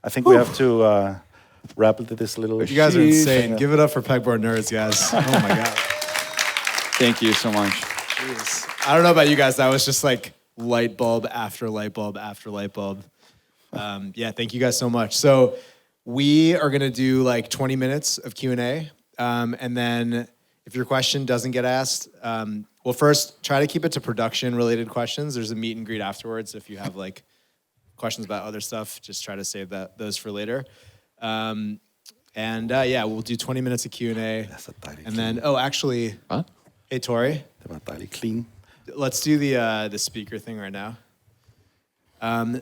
I think we have to wrap this little. You guys are insane. Give it up for Pegboard nerds, guys. Oh my god. Thank you so much. Jeez. I don't know about you guys. That was just like light bulb after light bulb after light bulb. Yeah, thank you guys so much. So we are gonna do like 20 minutes of Q&A, and then if your question doesn't get asked, well, first try to keep it to production-related questions. There's a meet and greet afterwards. If you have like questions about other stuff, just try to save those for later. Yeah, we'll do 20 minutes of Q&A, and then actually, hey Tori, clean. Let's do the speaker thing right now.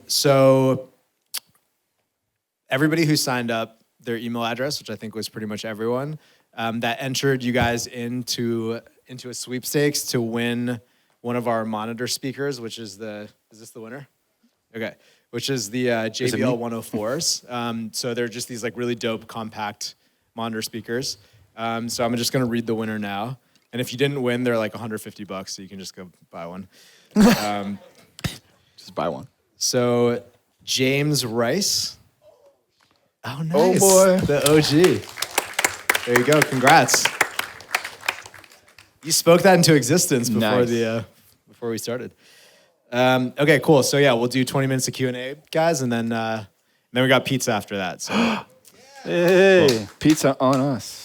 So everybody who signed up, their email address, which I think was pretty much everyone, that entered you guys into a sweepstakes to win one of our monitor speakers, which is is this the winner? Okay, which is the JBL 104s. So they're just these like really dope compact monitor speakers. So I'm just gonna read the winner now. And if you didn't win, they're like $150, so you can just go buy one. Just buy one. So James Rice. Oh, nice. Oh, boy. The OG. There you go. Congrats. You spoke that into existence before before we started. Okay, cool. So yeah, we'll do 20 minutes of Q&A, guys, and then we got pizza after that. So. Hey, well, pizza on us.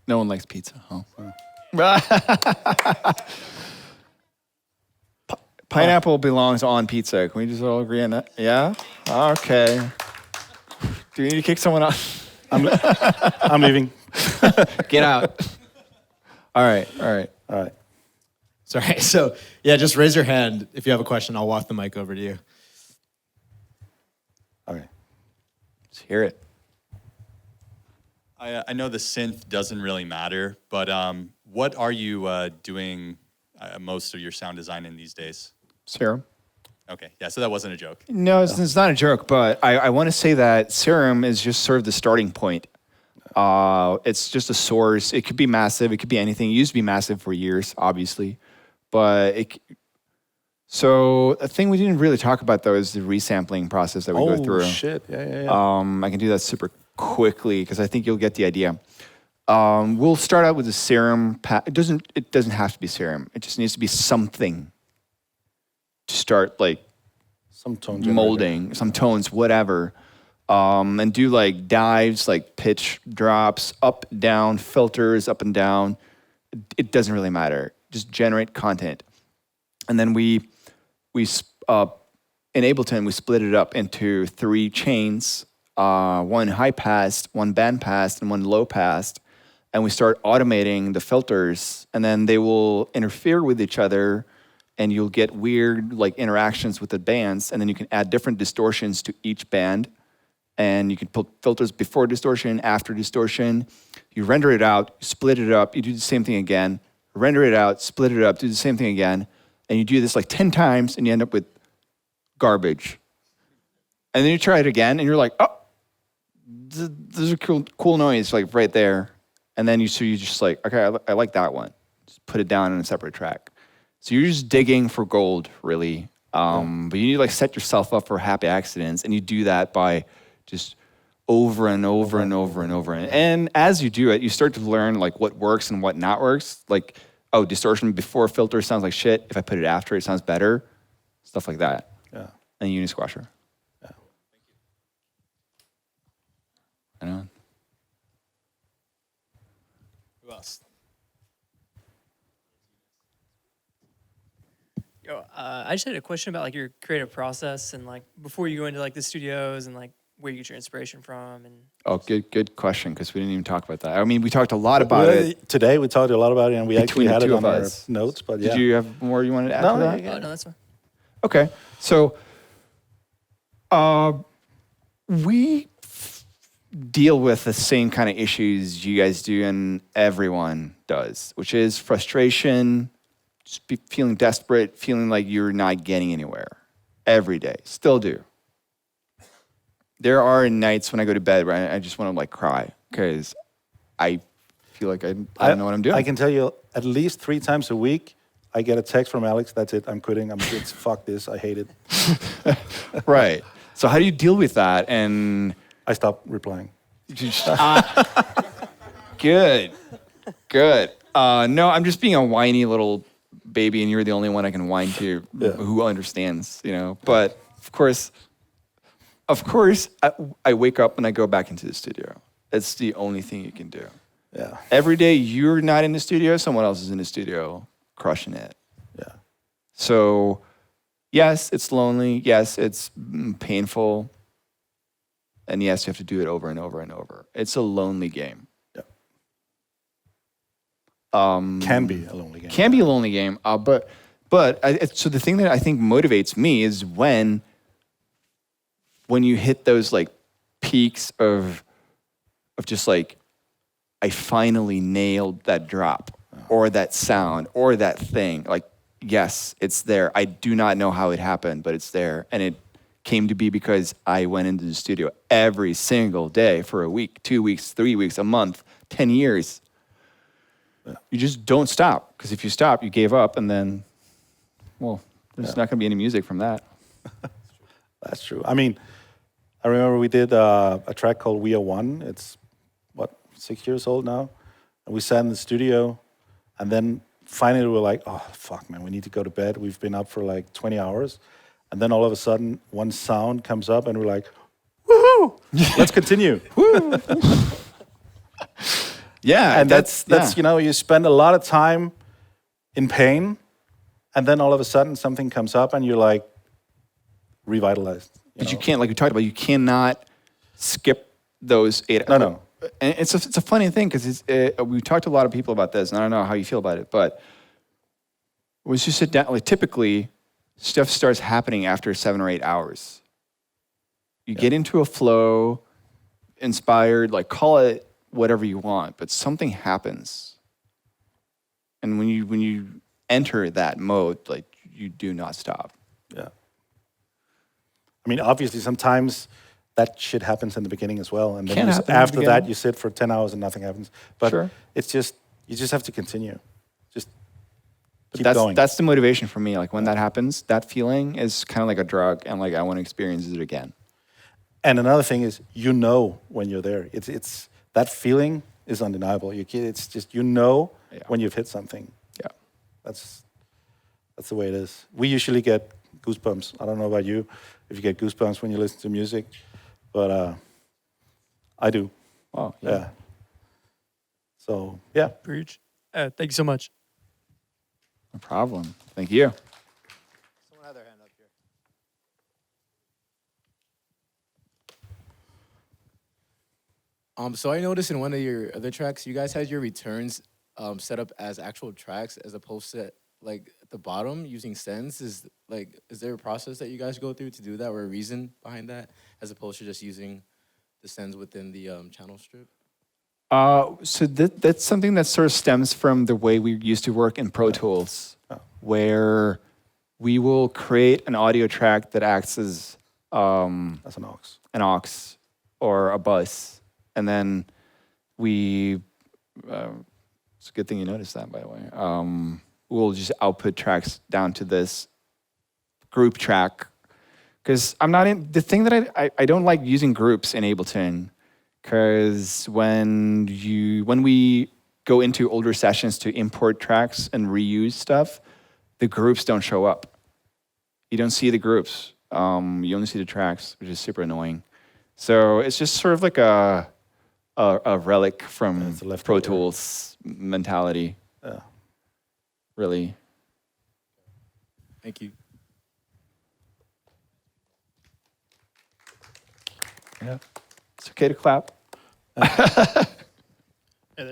No one likes pizza, huh? Pineapple belongs on pizza. Can we just all agree on that? Yeah? Okay. Do we need to kick someone out? I'm leaving. Get out. All right. Sorry. So, yeah, just raise your hand if you have a question. I'll walk the mic over to you. Okay. Let's hear it. I know the synth doesn't really matter, but what are you doing most of your sound design in these days? Serum. Okay, yeah, so that wasn't a joke. No, it's not a joke, but I want to say that Serum is just sort of the starting point. It's just a source. It could be massive. It could be anything. It used to be massive for years, obviously. But so a thing we didn't really talk about, though, is the resampling process that we go through. Oh, shit. Yeah. I can do that super quickly because I think you'll get the idea. We'll start out with a serum. It doesn't have to be serum. It just needs to be something to start like some tones molding, some tones, whatever. And do like dives, like pitch drops, up, down, filters, up and down. It doesn't really matter. Just generate content. And then in Ableton, we split it up into 3 chains. One high pass, one band pass, and one low pass. And we start automating the filters, and then they will interfere with each other, and you'll get weird like interactions with the bands, and then you can add different distortions to each band, and you can put filters before distortion, after distortion. You render it out, you split it up, you do the same thing again, render it out, split it up, do the same thing again, and you do this like 10 times, and you end up with garbage. And then you try it again, and you're like, oh, there's a cool noise like right there. And then you just like, okay, I like that one. Just put it down in a separate track. So you're just digging for gold, really. But you need to like set yourself up for happy accidents, and you do that by just over and over and over and over. And as you do it, you start to learn like what works and what not works. Like, oh, distortion before filter sounds like shit. If I put it after, it sounds better. Stuff like that. Yeah. And Unisquasher. Yeah. I know. Who else? Yo, I just had a question about like your creative process and like before you go into like the studios and like where you get your inspiration from and. Oh, good question, because we didn't even talk about that. I mean, we talked a lot about it. Today we talked a lot about it, and we actually had it on our notes. But yeah. Did you have more you wanted to add to that? Oh, no, that's fine. Okay, so we deal with the same kind of issues you guys do and everyone does, which is frustration, just feeling desperate, feeling like you're not getting anywhere every day. Still do. There are nights when I go to bed where I just want to like cry because I feel like I don't know what I'm doing. I can tell you at least 3 times a week, I get a text from Alex. That's it. I'm quitting. Fuck this. I hate it. Right. So how do you deal with that? And I stopped replying. Good. No, I'm just being a whiny little baby, and you're the only one I can whine to who understands, you know. But of course, I wake up and I go back into the studio. It's the only thing you can do. Yeah. Every day you're not in the studio, someone else is in the studio crushing it. Yeah. So, yes, it's lonely. Yes, it's painful. And yes, you have to do it over and over and over. It's a lonely game. Yeah. Can be a lonely game. Can be a lonely game. So the thing that I think motivates me is when you hit those like peaks of just like, I finally nailed that drop or that sound or that thing. Like, yes, it's there. I do not know how it happened, but it's there. And it came to be because I went into the studio every single day for a week, 2 weeks, 3 weeks, a month, 10 years. Yeah. You just don't stop. Because if you stop, you gave up, and then, well, there's not going to be any music from that. That's true. I mean, I remember we did a track called We Are One. It's, 6 years old now. And we sat in the studio, and then finally we were like, oh, fuck, man, we need to go to bed. We've been up for like 20 hours. And then all of a sudden, one sound comes up, and we're like, woohoo, let's continue. Yeah. And that's you know, you spend a lot of time in pain, and then all of a sudden something comes up, and you're like revitalized. But you can't, like we talked about, you cannot skip those 8 hours. No. And it's a funny thing because we've talked to a lot of people about this, and I don't know how you feel about it, but once you sit down, like typically stuff starts happening after 7 or 8 hours. You get into a flow, inspired, like call it whatever you want, but something happens. And when you enter that mode, like you do not stop. Yeah. I mean, obviously sometimes that shit happens in the beginning as well, and then after that you sit for 10 hours and nothing happens. But it's just, you just have to continue. Just keep going. That's the motivation for me. Like when that happens, that feeling is kind of like a drug, and like I want to experience it again. And another thing is, you know when you're there. It's that feeling is undeniable. It's just, you know when you've hit something. Yeah. That's the way it is. We usually get goosebumps. I don't know about you, if you get goosebumps when you listen to music. But I do. Oh, yeah. So, yeah. Preach. Thank you so much. No problem. Thank you. Someone had their hand up here. So I noticed in one of your other tracks, you guys had your returns set up as actual tracks as opposed to like at the bottom using sends. Is there a process that you guys go through to do that, or a reason behind that, as opposed to just using the sends within the channel strip? So that's something that sort of stems from the way we used to work in Pro Tools, where we will create an audio track that acts as an aux, or a bus, and then we. It's a good thing you noticed that, by the way. We'll just output tracks down to this group track, because I'm not in the thing that I don't like using groups in Ableton, because when we go into older sessions to import tracks and reuse stuff, the groups don't show up. You don't see the groups. You only see the tracks, which is super annoying. So it's just sort of like a relic from Pro Tools mentality. Yeah. Really. Thank you. Yeah. It's okay to clap.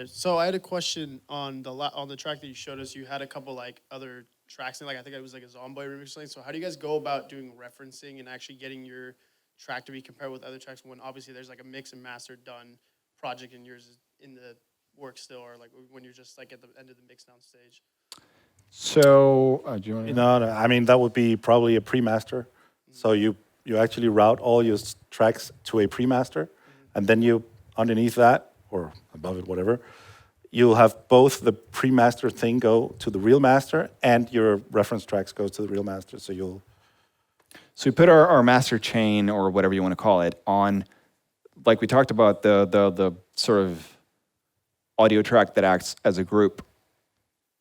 So I had a question on the track that you showed us. You had a couple like other tracks in, like I think it was like a Zomboy remix or something. So how do you guys go about doing referencing and actually getting your track to be compared with other tracks when obviously there's like a mix and master done project and yours is in the work still, or like when you're just like at the end of the mix down stage? So, do you want to? No, I mean, that would be probably a pre-master. So you actually route all your tracks to a pre-master, and then you, underneath that, or above it, whatever, you'll have both the pre-master thing go to the real master, and your reference tracks go to the real master. So you'll... So we put our master chain, or whatever you want to call it, on, like we talked about, the sort of audio track that acts as a group.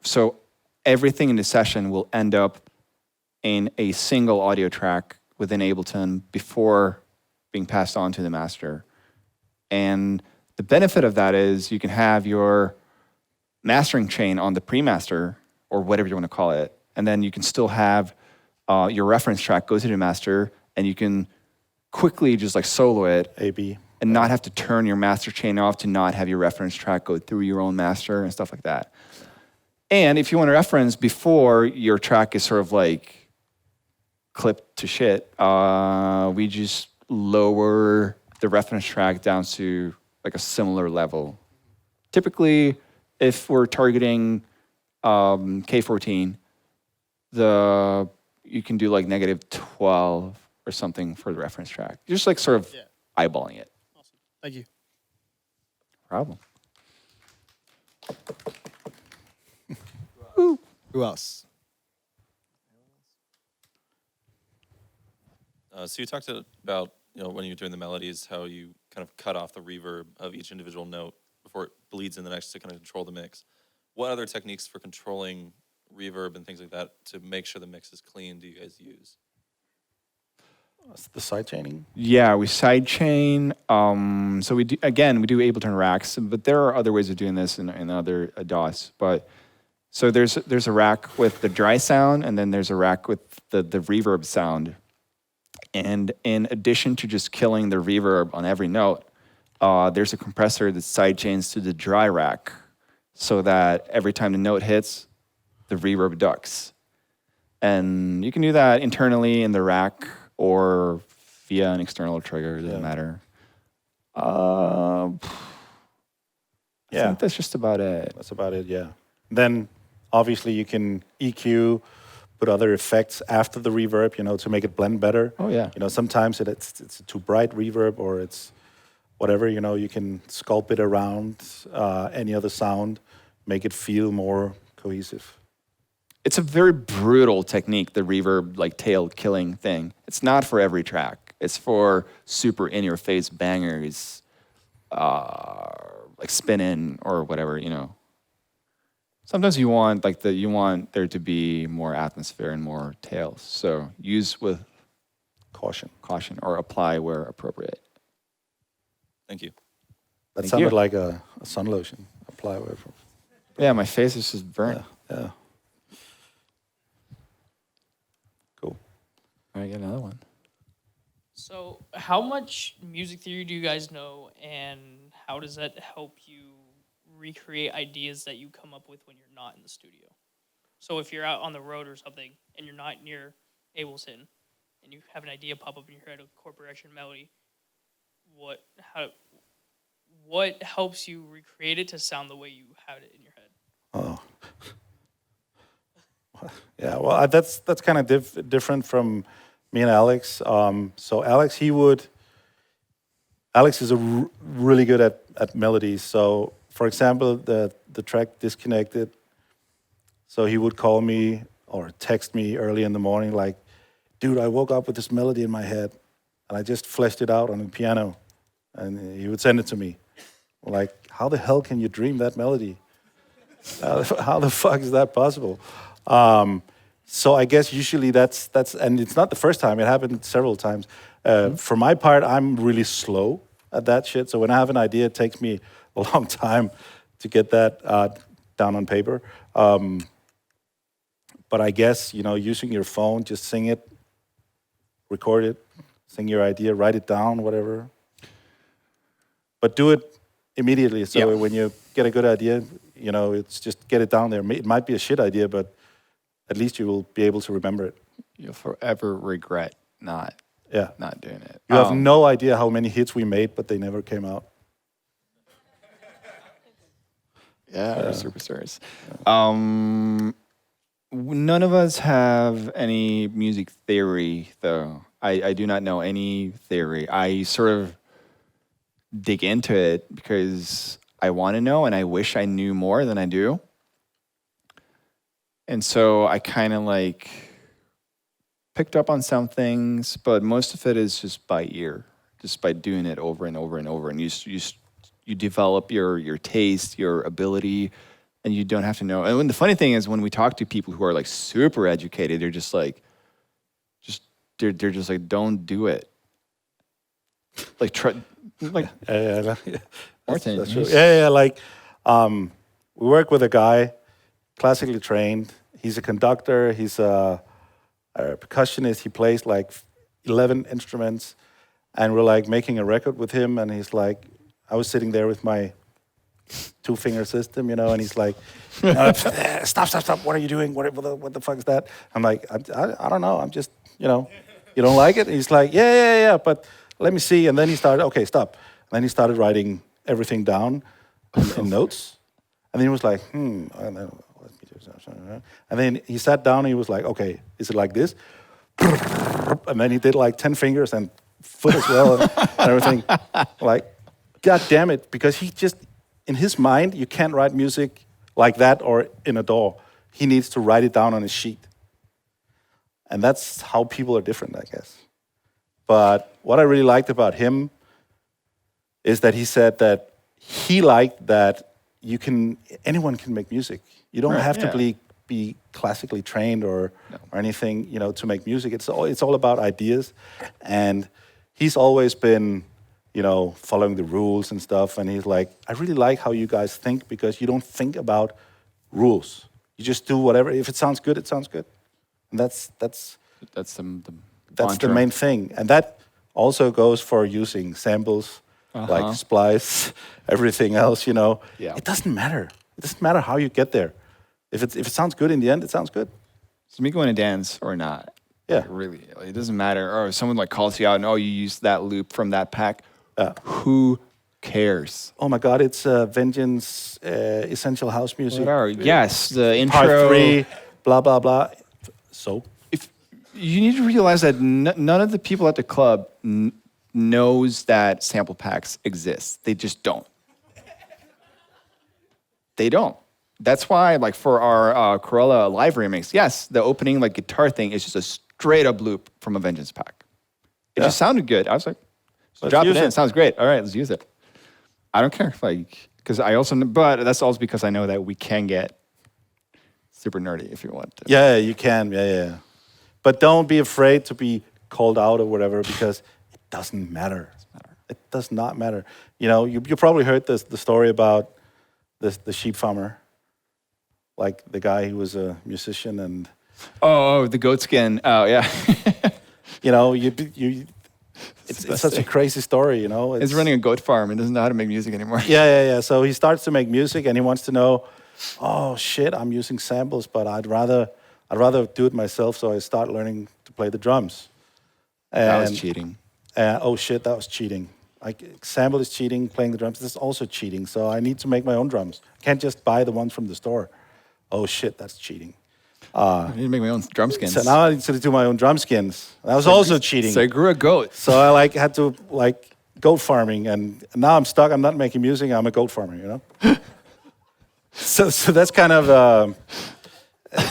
So everything in the session will end up in a single audio track within Ableton before being passed on to the master. And the benefit of that is you can have your mastering chain on the pre-master, or whatever you want to call it, and then you can still have your reference track go to the master, and you can quickly just like solo it A/B. and not have to turn your master chain off to not have your reference track go through your own master and stuff like that. And if you want to reference before your track is sort of like clipped to shit, we just lower the reference track down to like a similar level. Typically, if we're targeting K14, you can do like -12 or something for the reference track. Just like sort of eyeballing it. Awesome. Thank you. Problem. Who else? So you talked about, when you're doing the melodies, how you kind of cut off the reverb of each individual note before it bleeds in the next to kind of control the mix. What other techniques for controlling reverb and things like that to make sure the mix is clean do you guys use? The side chaining. Yeah, we sidechain. So we do Ableton racks, but there are other ways of doing this in other DAWs. But so there's a rack with the dry sound, and then there's a rack with the reverb sound. And in addition to just killing the reverb on every note, there's a compressor that sidechains to the dry rack, so that every time the note hits, the reverb ducks. And you can do that internally in the rack or via an external trigger, it doesn't matter. I think that's just about it. That's about it, yeah. Then, obviously, you can EQ, put other effects after the reverb, to make it blend better. Oh, yeah. Sometimes it's a too bright reverb, or it's whatever, you can sculpt it around any other sound, make it feel more cohesive. It's a very brutal technique, the reverb like tail killing thing. It's not for every track. It's for super in-your-face bangers, like spin-in or whatever, Sometimes you want there to be more atmosphere and more tails. So use with Caution. or apply where appropriate. Thank you. That Thank sounded you. like a sun lotion. Apply away from. Yeah, my face is just burnt. Yeah. Cool. All right, get another one. So, how much music theory do you guys know, and how does that help you recreate ideas that you come up with when you're not in the studio? So, if you're out on the road or something, and you're not near Ableton, and you have an idea pop up in your head, a corporation melody, what helps you recreate it to sound the way you had it in your head? Oh. Yeah, well, that's kind of different from me and Alex. So Alex is really good at melodies. So, for example, the track Disconnected, so he would call me or text me early in the morning like, dude, I woke up with this melody in my head, and I just fleshed it out on the piano. And he would send it to me. Like, how the hell can you dream that melody? How the fuck is that possible? So I guess usually that's, and it's not the first time, it happened several times. For my part, I'm really slow at that shit. So when I have an idea, it takes me a long time to get that down on paper. But I guess, using your phone, just sing it, record it, sing your idea, write it down, whatever. But do it immediately. So when you get a good idea, it's just get it down there. It might be a shit idea, but at least you will be able to remember it. You'll forever regret not doing it. You have no idea how many hits we made, but they never came out. Yeah, we're superstars. None of us have any music theory, though. I do not know any theory. I sort of dig into it because I want to know, and I wish I knew more than I do. And so I kind of picked up on some things, but most of it is just by ear, just by doing it over and over and over. And you develop your taste, your ability, and you don't have to know. And when the funny thing is, when we talk to people who are like super educated, they're just like, they're just like, don't do it. Like try, like Yeah. Martin. That's true. Yeah. Like, we work with a guy, classically trained. He's a conductor. He's a percussionist. He plays like 11 instruments, and we're like making a record with him. And he's like, I was sitting there with my 2-finger system, you know, and he's like, stop! What are you doing? What the fuck is that? I'm like, I don't know. I'm just, you know, you don't like it? And he's like, yeah, but let me see. And then he started, okay, stop. And then he started writing everything down in notes. And then he was like, and then he sat down and he was like, okay, is it like this? And then he did like 10 fingers and foot as well and everything. Like, God damn it, because he just, in his mind, you can't write music like that or in a DAW. He needs to write it down on a sheet. And that's how people are different, I guess. But what I really liked about him is that he said that he liked that anyone can make music. You don't have to be classically trained or anything, you know, to make music. It's all about ideas. And he's always been, you know, following the rules and stuff. And he's like, I really like how you guys think, because you don't think about rules. You just do whatever. If it sounds good, it sounds good. And that's the main thing. And that also goes for using samples, like splice, everything else, you know. Yeah. It doesn't matter. It doesn't matter how you get there. If it sounds good in the end, it sounds good. So me going to dance or not, Yeah. like, really, it doesn't matter. Or if someone like calls you out and, you used that loop from that pack. Who cares? Oh my God, it's Vengeance Essential House Music. Yes, the intro. Part 3, blah, blah, blah. So? If you need to realize that none of the people at the club knows that sample packs exist. They just don't. They don't. That's why, like, for our Corolla live remix, yes, the opening like guitar thing is just a straight up loop from a Vengeance pack. It just sounded good. I was like, drop it in. It sounds great. All right, let's use it. I don't care, like, because but that's also because I know that we can get super nerdy if you want to. Yeah, you can. Yeah. But don't be afraid to be called out or whatever, because it doesn't matter. It does not matter. You know, you probably heard the story about the sheep farmer, like the guy who was a musician and. Oh, the goat skin. Oh, yeah. You know, it's such a crazy story, you know. He's running a goat farm and doesn't know how to make music anymore. Yeah. So he starts to make music and he wants to know, oh shit, I'm using samples, but I'd rather do it myself. So I start learning to play the drums. And, that was cheating. Oh shit, that was cheating. Sample is cheating, playing the drums, this is also cheating. So I need to make my own drums. I can't just buy the ones from the store. Oh shit, that's cheating. I need to make my own drum skins. So now I need to do my own drum skins. That was also cheating. So I grew a goat. So I had to goat farming, and now I'm stuck. I'm not making music. I'm a goat farmer, you know. so that's kind of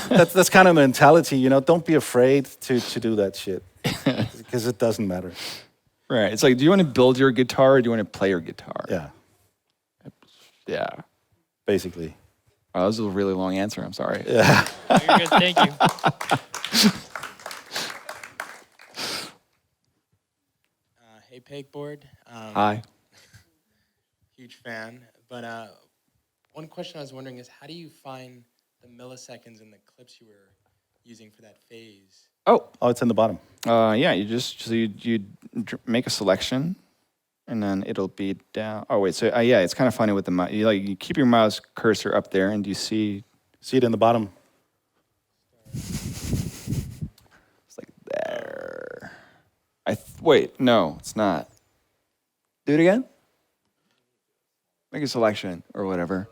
that's kind of mentality, you know. Don't be afraid to do that shit, because it doesn't matter. Right. It's like, do you want to build your guitar or do you want to play your guitar? Yeah. Yeah. Basically. Oh, that was a really long answer. I'm sorry. Yeah. You're good. Thank you. Hey, Pegboard. Hi. Huge fan. But one question I was wondering is, how do you find the milliseconds in the clips you were using for that phase? Oh, it's in the bottom. Yeah, you make a selection, and then it'll be down. Oh wait, so yeah, it's kind of funny with the mouse. You keep your mouse cursor up there, and do you see it in the bottom? It's like there. Wait, no, it's not. Do it again. Make a selection or whatever.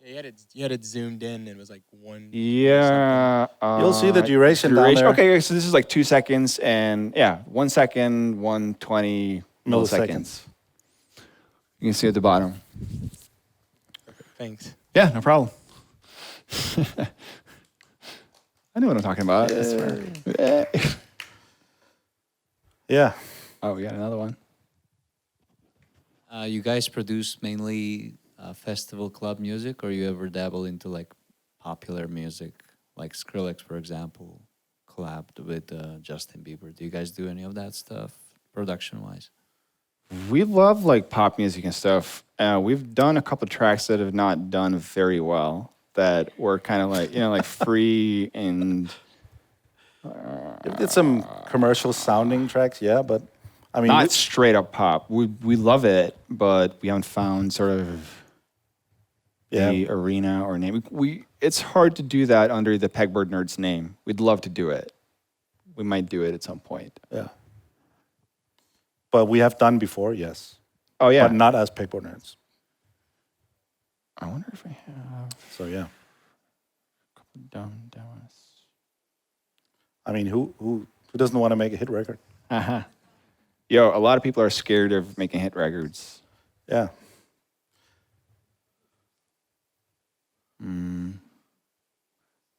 Yeah, you had it zoomed in, and it was like one. Yeah. You'll see the duration down there. Okay, so this is like 2 seconds, and 1 second, 120 milliseconds. You can see at the bottom. Perfect, thanks. Yeah, no problem. I know what I'm talking about. Yeah. Oh, we got another one. You guys produce mainly festival club music, or you ever dabble into like popular music, like Skrillex, for example, collabed with Justin Bieber? Do you guys do any of that stuff, production-wise? We love like pop music and stuff. We've done a couple tracks that have not done very well, that were kind of like, like free and We did some commercial sounding tracks, yeah, but I mean, not straight up pop. We love it, but we haven't found sort of the arena or name. It's hard to do that under the Pegboard Nerds name. We'd love to do it. We might do it at some point. yeah. But we have done before, yes. Oh yeah. But not as Pegboard Nerds. I wonder if I have So yeah. a couple dumb demos. I mean, who doesn't want to make a hit record? Uh-huh. Yo, a lot of people are scared of making hit records. Yeah.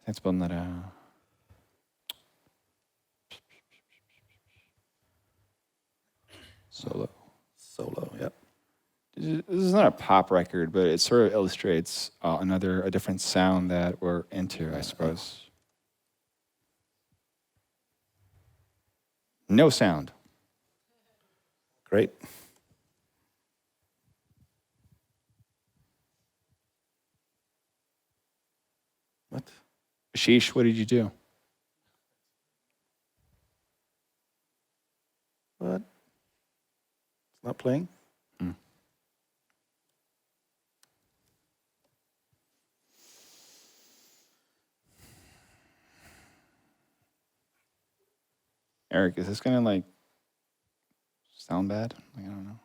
Let's build that out. Solo. Solo, yep. This is not a pop record, but it sort of illustrates a different sound that we're into, I suppose. No sound. Great. What? Sheesh, what did you do? What? It's not playing? Eric, is this gonna like sound bad? Like, I don't know.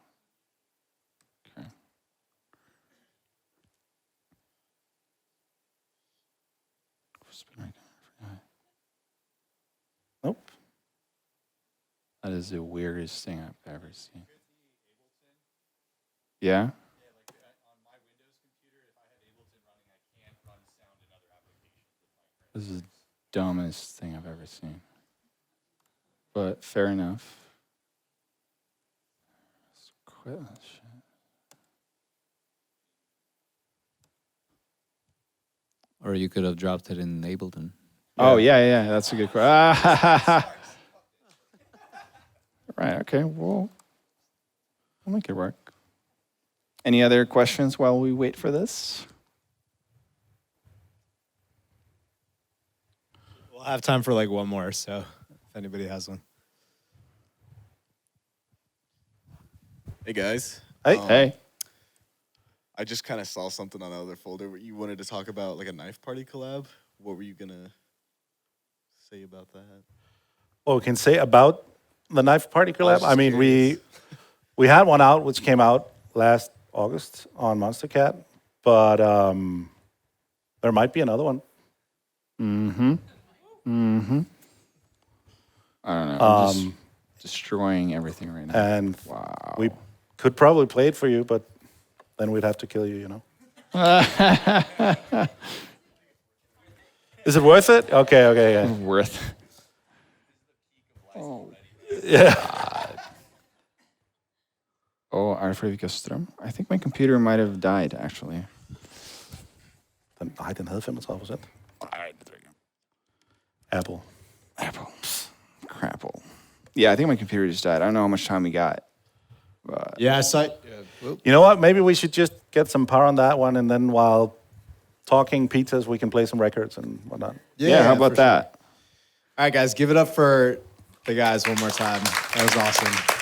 Okay. Nope. That is the weirdest thing I've ever seen. Yeah? This is the dumbest thing I've ever seen. But fair enough. Let's quit that shit. Or you could have dropped it in Ableton. Oh, yeah, that's a good question. Right, okay, we'll make it work. Any other questions while we wait for this? We'll have time for like one more, so if anybody has one. Hey guys. Hey. Hey. I just kind of saw something on the other folder where you wanted to talk about like a knife party collab. What were you gonna say about that? What we can say about the Knife Party collab? just I mean, curious. we had one out which came out last August on Monster Cat, but there might be another one. I don't know. I'm just destroying everything right now. And Wow. we could probably play it for you, but then we'd have to kill you, you know? Is it worth it? Okay, yeah. Worth. Yeah. Oh, Arfred Strøm. I think my computer might have died, actually. Nej, den havde 35%. Apple. Crapple. Yeah, I think my computer just died. I don't know how much time we got. But Yeah, so You know what? Maybe we should just get some power on that one, and then while talking pizzas, we can play some records and whatnot. yeah, how about for sure. that? All right, guys, give it up for the guys one more time. That was awesome.